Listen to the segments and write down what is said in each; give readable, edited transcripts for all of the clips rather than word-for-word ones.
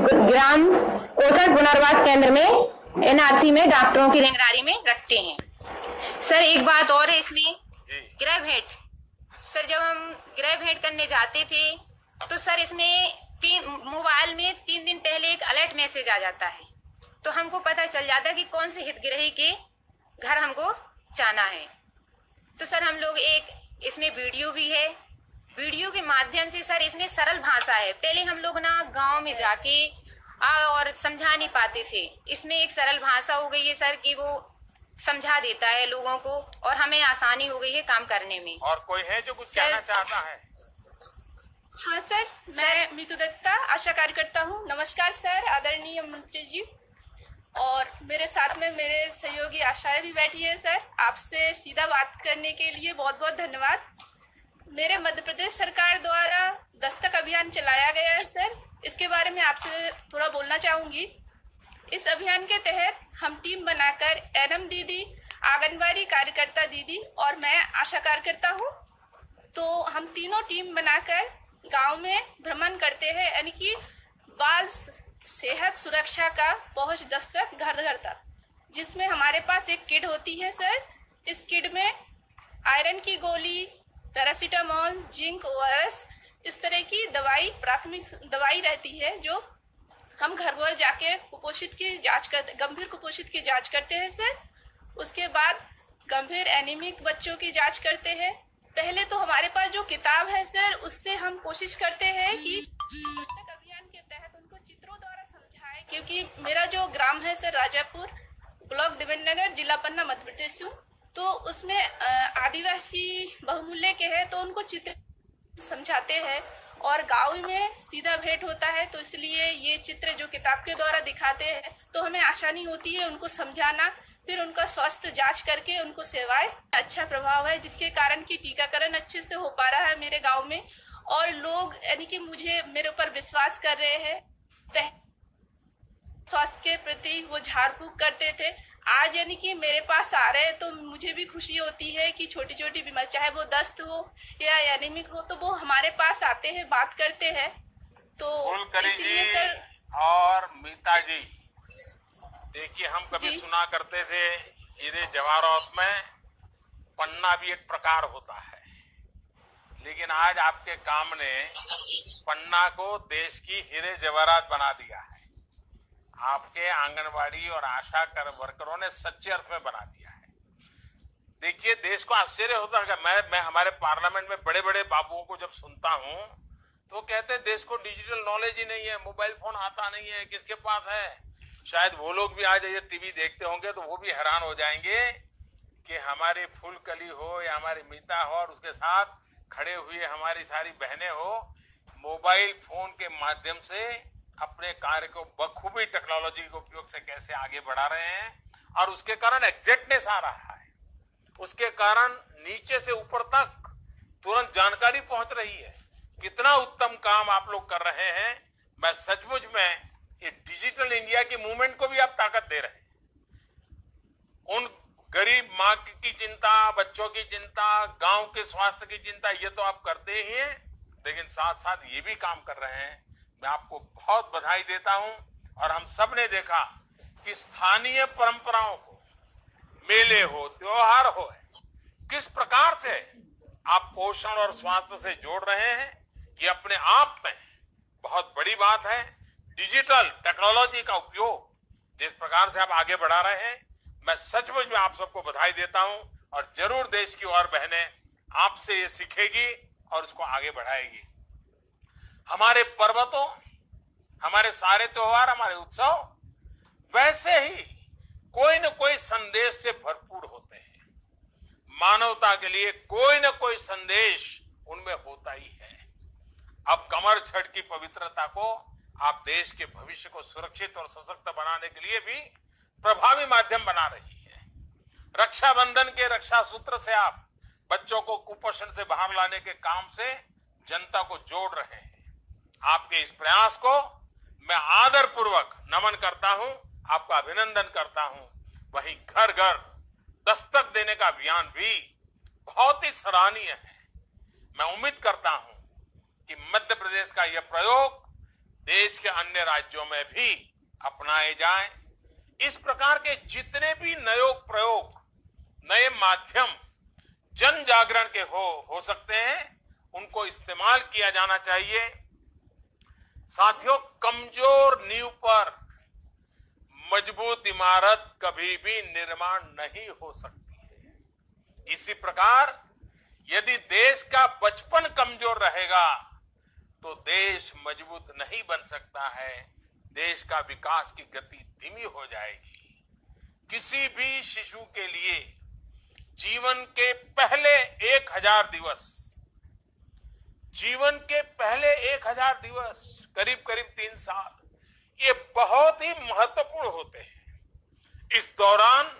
ग्राम कोसर पुनर्वास केंद्र में एनआरसी में डॉक्टरों की निगरानी में रखते हैं। सर एक बात और है इसमें, गृह भेंट। सर जब हम गृह भेंट करने जाते थे तो सर इसमें मोबाइल में 3 दिन पहले एक अलर्ट मैसेज आ जाता है, तो हमको पता चल जाता है कि कौन से हितग्राही के घर हमको जाना है। तो सर हम लोग एक इसमें वीडियो भी है, वीडियो के माध्यम से सर इसमें सरल भाषा है। पहले हम लोग ना गांव में जाके और समझा नहीं पाते थे, इसमें एक सरल भाषा हो गई है सर कि वो समझा देता है लोगों को और हमें आसानी हो गई है काम करने में। और कोई है जो कुछ कहना चाहता है? हाँ सर, मैं मीतू दत्ता आशा कार्यकर्ता हूँ। नमस्कार सर, आदरणीय मंत्री जी, और मेरे साथ में मेरे सहयोगी आशाएं भी बैठी है। सर आपसे सीधा बात करने के लिए बहुत बहुत धन्यवाद। मेरे मध्य प्रदेश सरकार द्वारा दस्तक अभियान चलाया गया है सर, इसके बारे में आपसे थोड़ा बोलना चाहूंगी। इस अभियान के तहत हम टीम बनाकर एनएम दीदी, आंगनबाड़ी कार्यकर्ता दीदी और मैं आशा कार्यकर्ता हूँ, तो हम तीनों टीम बनाकर गांव में भ्रमण करते हैं, यानी कि बाल सेहत सुरक्षा का पहुंच दस्तक घर घर तक, जिसमें हमारे पास एक किट होती है सर। इस किट में आयरन की गोली, पैरासीटामोल, जिंक, ओआरएस, इस तरह की दवाई, प्राथमिक दवाई रहती है, जो हम घर घर जाके कुपोषित की जांच करते, गंभीर कुपोषित की जांच करते हैं सर। उसके बाद गंभीर एनीमिक बच्चों की जांच करते हैं। पहले तो हमारे पास जो किताब है सर, उससे हम कोशिश करते हैं कि दस्तक अभियान के तहत उनको चित्रों द्वारा समझाएं, क्योंकि मेरा जो ग्राम है सर राजापुर, ब्लॉक देवेंद्रनगर, जिला पन्ना, मध्य प्रदेश, तो उसमें आदिवासी बहुमूल्य के हैं, तो उनको चित्र समझाते हैं। और गाँव में सीधा भेंट होता है, तो इसलिए ये चित्र जो किताब के द्वारा दिखाते हैं तो हमें आसानी होती है उनको समझाना। फिर उनका स्वास्थ्य जांच करके उनको सेवाएं, अच्छा प्रभाव है, जिसके कारण की टीकाकरण अच्छे से हो पा रहा है मेरे गांव में, और लोग यानी कि मेरे ऊपर विश्वास कर रहे हैं। स्वास्थ्य के प्रति वो झाड़ फूक करते थे, आज यानी कि मेरे पास आ रहे हैं, तो मुझे भी खुशी होती है कि छोटी छोटी बीमारी, चाहे वो दस्त हो या एनीमिक हो, तो वो हमारे पास आते हैं, बात करते हैं। तो इसलिए सर और मीता जी, देखिए हम कभी सुना करते थे हीरे जवाहरात में पन्ना भी एक प्रकार होता है, लेकिन आज आपके काम ने पन्ना को देश की हीरे जवाहरात बना दिया है। आपके आंगनबाड़ी और आशा वर्करों ने सच्चे अर्थ में बना दिया है। देखिए देश को आश्चर्य होता है, मैं हमारे पार्लियामेंट में बड़े बड़े बाबुओं को जब सुनता हूं तो कहते हैं देश को डिजिटल नॉलेज ही नहीं है, मोबाइल फोन आता नहीं है, किसके पास है। शायद वो लोग भी आज ये टीवी देखते होंगे तो वो भी हैरान हो जाएंगे कि हमारी फूलकली हो या हमारी मीता हो और उसके साथ खड़े हुए हमारी सारी बहनें हो, मोबाइल फोन के माध्यम से अपने कार्य को बखूबी टेक्नोलॉजी के उपयोग से कैसे आगे बढ़ा रहे हैं, और उसके कारण एग्जैक्टनेस आ रहा है, उसके कारण नीचे से ऊपर तक तुरंत जानकारी पहुंच रही है। कितना उत्तम काम आप लोग कर रहे हैं। मैं सचमुच में ये डिजिटल इंडिया की मूवमेंट को भी आप ताकत दे रहे हैं। उन गरीब माँ की चिंता, बच्चों की चिंता, गांव के स्वास्थ्य की चिंता, ये तो आप करते ही हैं, लेकिन साथ साथ ये भी काम कर रहे हैं। मैं आपको बहुत बधाई देता हूं। और हम सब ने देखा कि स्थानीय परंपराओं को, मेले हो, त्योहार हो, किस प्रकार से आप पोषण और स्वास्थ्य से जोड़ रहे हैं, ये अपने आप में बहुत बड़ी बात है। डिजिटल टेक्नोलॉजी का उपयोग जिस प्रकार से आप आगे बढ़ा रहे हैं, मैं सचमुच में आप सबको बधाई देता हूं, और जरूर देश की और बहनें आपसे ये सीखेगी और इसको आगे बढ़ाएगी। हमारे पर्वतों, हमारे सारे त्योहार, हमारे उत्सव वैसे ही कोई न कोई संदेश से भरपूर होते हैं। मानवता के लिए कोई न कोई संदेश उनमें होता ही है। अब कमर छठ की पवित्रता को आप देश के भविष्य को सुरक्षित और सशक्त बनाने के लिए भी प्रभावी माध्यम बना रही है। रक्षाबंधन के रक्षा सूत्र से आप बच्चों को कुपोषण से बाहर लाने के काम से जनता को जोड़ रहे हैं। आपके इस प्रयास को मैं आदर पूर्वक नमन करता हूं, आपका अभिनंदन करता हूं। वहीं घर घर दस्तक देने का अभियान भी बहुत ही सराहनीय है। मैं उम्मीद करता हूं कि मध्य प्रदेश का यह प्रयोग देश के अन्य राज्यों में भी अपनाए जाएं। इस प्रकार के जितने भी नए प्रयोग, नए माध्यम जन जागरण के हो सकते हैं, उनको इस्तेमाल किया जाना चाहिए। साथियों, कमजोर नींव पर मजबूत इमारत कभी भी निर्माण नहीं हो सकती है। इसी प्रकार यदि देश का बचपन कमजोर रहेगा तो देश मजबूत नहीं बन सकता है। देश का विकास की गति धीमी हो जाएगी। किसी भी शिशु के लिए जीवन के पहले 1000 दिवस, जीवन के पहले 1000 दिवस, करीब करीब 3 साल, ये बहुत ही महत्वपूर्ण होते हैं। इस दौरान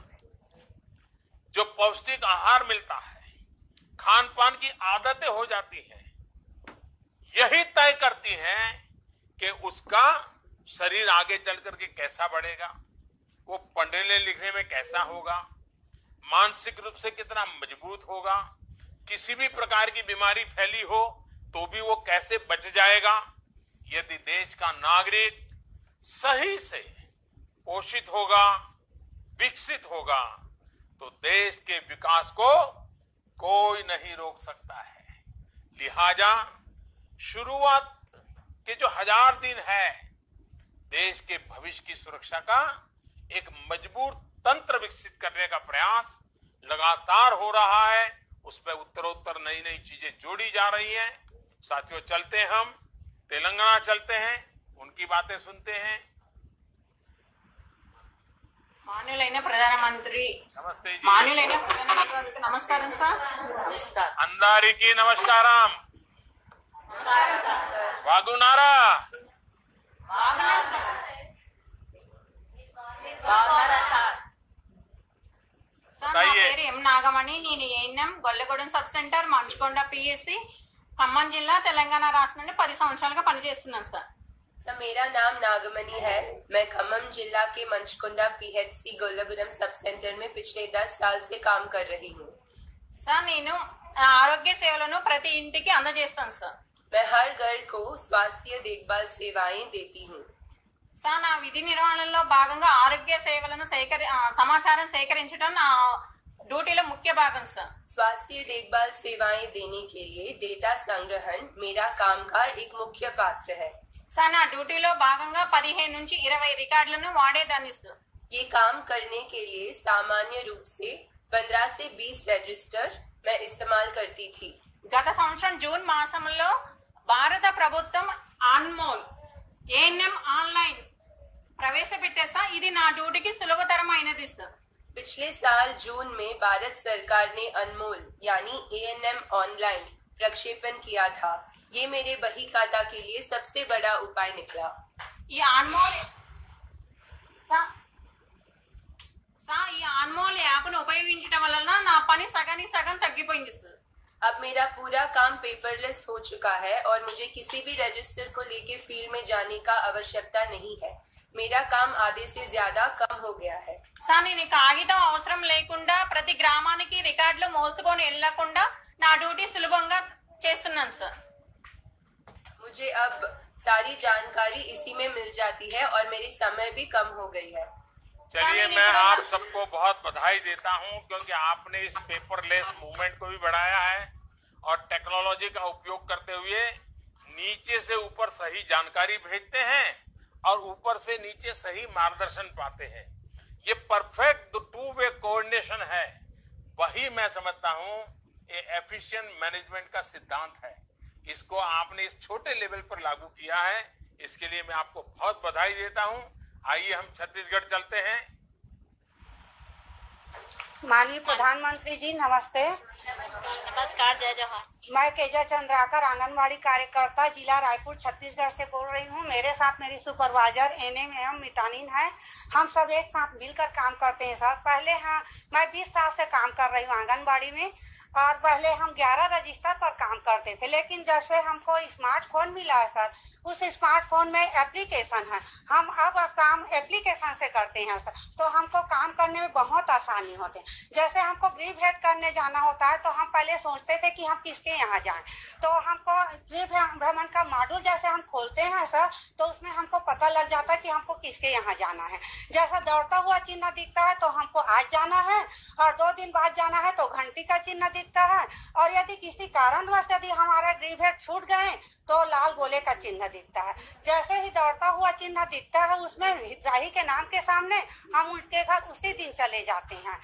जो पौष्टिक आहार मिलता है, खान पान की आदतें हो जाती हैं, यही तय करती हैं कि उसका शरीर आगे चल करके कैसा बढ़ेगा, वो पढ़ने लिखने में कैसा होगा, मानसिक रूप से कितना मजबूत होगा, किसी भी प्रकार की बीमारी फैली हो तो भी वो कैसे बच जाएगा। यदि देश का नागरिक सही से पोषित होगा, विकसित होगा, तो देश के विकास को कोई नहीं रोक सकता है। लिहाजा शुरुआत के जो 1000 दिन है, देश के भविष्य की सुरक्षा का एक मजबूत तंत्र विकसित करने का प्रयास लगातार हो रहा है। उस पर उत्तरोत्तर नई नई चीजें जोड़ी जा रही हैं। साथियों, चलते हम तेलंगाना चलते हैं, उनकी बातें सुनते हैं। मान्युलैन प्रधानमंत्री नमस्ते जी। मान्युलैन प्रधानमंत्री नमस्कारं సార్. నమస్కారం. అందరికీ నమస్కారం. నమస్కారం సార్. బాగున్నారా? బాగున్నారా సార్? బాగున్నారా సార్? సార్, నా పేరు ఎం నాగమణి. నేను ఏఎన్ఎం గొల్లగూడెం సబ్ సెంటర్, మంచుకొండ పిఎస్సి, ఖమ్మం జిల్లా, తెలంగాణ రాష్ట్రం నుండి 10 సంవత్సరాలుగా పనిచేస్తున్నాను సార్. सर, मेरा नाम नागमणि है। मैं खम्मम जिला के मंचकुंडा पीएचसी गोल्लागुडम सब सेंटर में पिछले 10 साल से काम कर रही हूँ। సార్, నేను ఆరోగ్య సేవలను ప్రతి ఇంటికి అందజేస్తాను సార్. मैं हर घर को स्वास्थ्य देखभाल सेवाएं देती हूँ। సార్, నా విధి నిర్వహణలో భాగంగా ఆరోగ్య సేవలను సమాచారం సేకరించడం నా డ్యూటీలో ముఖ్య భాగం సార్. स्वास्थ्य देखभाल सेवाएं देने के लिए डेटा संग्रहण मेरा काम का एक मुख्य पात्र है। సార్, నా డ్యూటీలో భాగంగా 15 నుంచి 20 రికార్డులను వాడేదాన్ని సార్. ये काम करने के लिए सामान्य रूप से 15 से 20 रजिस्टर मैं इस्तेमाल करती थी। గత సంవత్సరం జూన్ మాసంలో భారత ప్రభుత్వం అన్మోల్ ఏఎన్ఎం ఆన్లైన్ ప్రవేశపెట్టే సార్. ఇది నా డ్యూటీకి సులభతరమైనది సార్. पिछले साल जून में भारत सरकार ने अनमोल यानी एएनएम ऑनलाइन प्रक्षेपण किया था। ये मेरे बही खाता के लिए सबसे बड़ा उपाय निकला। ఈ అన్మోల్ ఈ అన్మోల్ యాప్ను ఉపయోగించడం వలన నా పని సగానికి సగం తగ్గిపోయింది సార్. अब मेरा पूरा काम पेपरलेस हो चुका है और मुझे किसी भी रजिस्टर को लेके फील्ड में जाने का आवश्यकता नहीं है। मेरा काम आधे से ज्यादा कम हो गया है। సార్, నేను కాగితం అవసరం లేకుండా ప్రతి గ్రామానికి రికార్డులు మోసుకొని వెళ్ళకుండా నా డ్యూటీ సులభంగా చేస్తున్నాను సార్. मुझे अब सारी जानकारी इसी में मिल जाती है और मेरी समय भी कम हो गई है। चलिए, मैं आप सबको बहुत बधाई देता हूं, क्योंकि आपने इस पेपरलेस मूवमेंट को भी बढ़ाया है और टेक्नोलॉजी का उपयोग करते हुए नीचे से ऊपर सही जानकारी भेजते हैं और ऊपर से नीचे सही मार्गदर्शन पाते हैं। ये परफेक्ट 2 वे कोऑर्डिनेशन है। वही मैं समझता हूं ये एफिशिएंट मैनेजमेंट का सिद्धांत है। इसको आपने इस छोटे लेवल पर लागू किया है, इसके लिए मैं आपको बहुत बधाई देता हूं। आइए हम छत्तीसगढ़ चलते हैं। माननीय प्रधानमंत्री जी नमस्ते। नमस्कार, जय जवाहर. मैं केजा चंद्राकर आंगनबाड़ी कार्यकर्ता जिला रायपुर छत्तीसगढ़ से बोल रही हूँ। मेरे साथ मेरी सुपरवाइजर एनएम एवं मितानिन है। हम सब एक साथ मिलकर काम करते हैं सर। पहले मैं 20 साल से काम कर रही हूँ आंगनबाड़ी में। और पहले हम 11 रजिस्टर पर काम करते थे, लेकिन जब से हमको स्मार्टफोन मिला है सर, उस स्मार्टफोन में एप्लीकेशन है, हम अब काम एप्लीकेशन से करते हैं सर, तो हमको काम करने में बहुत आसानी होते हैं। जैसे हमको गृह भेंट करने जाना होता है तो हम पहले सोचते थे कि हम किसके यहाँ जाएं, तो हमको गृह भ्रमण का मॉड्यूल जैसे हम खोलते हैं सर, तो उसमें हमको पता लग जाता है कि हमको किसके यहाँ जाना है। जैसा दौड़ता हुआ चिन्ह दिखता है तो हमको आज जाना है, और 2 दिन बाद जाना है तो घंटी का चिन्ह दिखता है, और यदि किसी कारणवश यदि हमारा गृह भेंट छूट गए तो लाल गोले का चिन्ह दिखता है। जैसे ही दौड़ता हुआ चिन्ह दिखता है उसमें हितग्राही के नाम के सामने हम उनके घर उसी दिन चले जाते हैं।